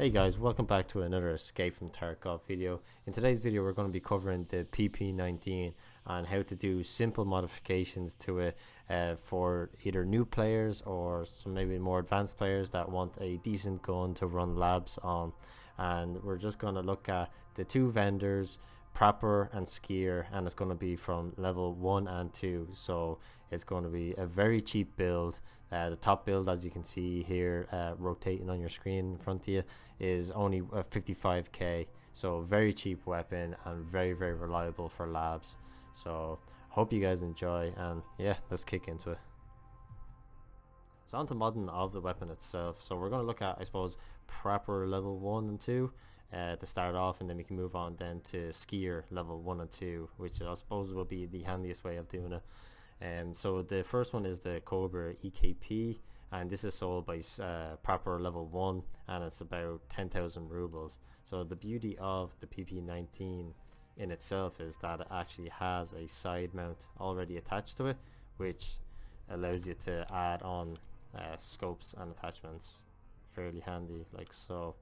Hey guys, welcome back to another Escape from Tarkov video. In today's video we're going to be covering the PP-19 and how to do simple modifications to it for either new players or some maybe more advanced players that want a decent gun to run labs on. And we're just going to look at the two vendors, Prapor and Skier, and it's going to be from level 1 and 2, so it's going to be a very cheap build. The top build, as you can see here rotating on your screen in front of you, is only 55k, so very cheap weapon and very reliable for labs. So hope you guys enjoy, and yeah, let's kick into it. So on to modding of the weapon itself. So we're going to look at, I suppose, Prapor level 1 and 2 to start off, and then we can move on then to Skier level 1 and 2, which I suppose will be the handiest way of doing it. So the first one is the Cobra EKP, and this is sold by Prapor level 1, and it's about 10,000 rubles. So the beauty of the PP-19 in itself is that it actually has a side mount already attached to it, which allows you to add on scopes and attachments fairly handy, like so.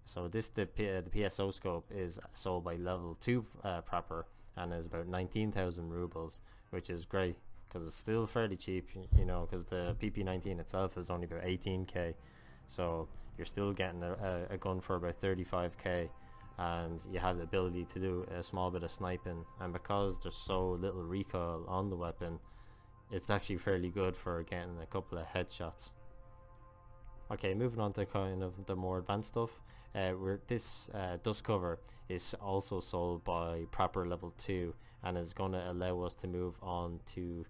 So this the PSO scope is sold by level 2 Prapor, and is about 19,000 rubles, which is great because it's still fairly cheap, you know, because the PP-19 itself is only about 18k, so you're still getting a gun for about 35k, and you have the ability to do a small bit of sniping, and because there's so little recoil on the weapon, it's actually fairly good for getting a couple of headshots. Okay, moving on to kind of the more advanced stuff. This dust cover is also sold by Prapor level 2, and is going to allow us to move on to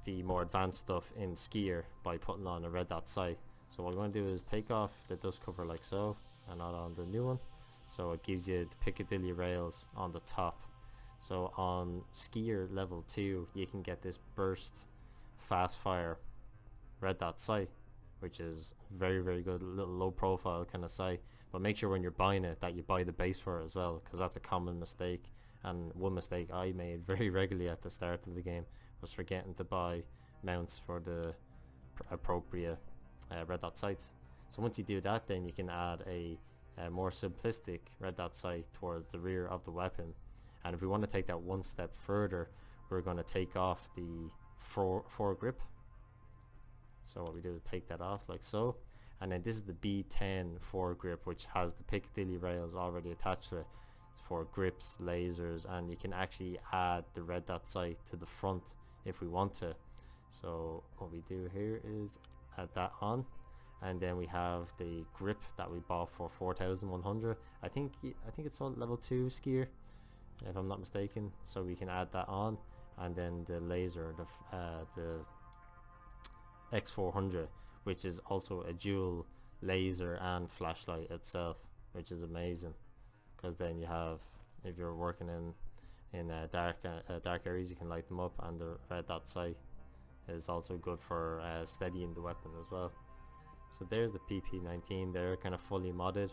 the more advanced stuff in Skier by putting on a red dot sight. So what we're going to do is take off the dust cover like so, and add on the new one. So it gives you the Piccadilly rails on the top. So on Skier level 2 you can get this burst fast fire red dot sight, which is very good, a little low profile kind of sight, but make sure when you're buying it that you buy the base for it as well, because that's a common mistake, and one mistake I made very regularly at the start of the game was forgetting to buy mounts for the appropriate red dot sights. So once you do that, then you can add a more simplistic red dot sight towards the rear of the weapon. And if we want to take that one step further, we're going to take off the foregrip. So what we do is take that off like so, and then this is the B10 foregrip, which has the Piccadilly rails already attached to it for grips, lasers, and you can actually add the red dot sight to the front if we want to. So what we do here is add that on, and then we have the grip that we bought for 4,100. I think it's on level 2 Skier, if I'm not mistaken. So we can add that on, and then the laser, the X400, which is also a dual laser and flashlight itself, which is amazing, because then you have, if you're working in dark areas, you can light them up, and the red dot sight is also good for steadying the weapon as well. So there's the PP-19 there, kind of fully modded,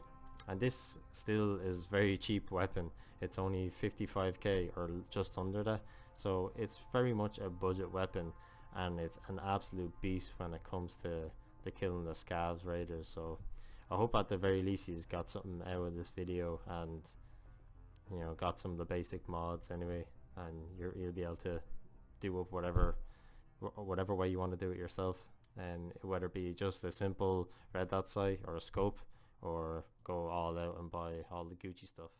and this still is very cheap weapon. It's only 55k or just under that, so it's very much a budget weapon, and it's an absolute beast when it comes to killing the scavs raiders. So I hope at the very least you've got something out of this video, and you know, got some of the basic mods anyway, and you'll be able to do up whatever way you want to do it yourself, and whether it be just a simple red dot sight or a scope, or go all out and buy all the Gucci stuff.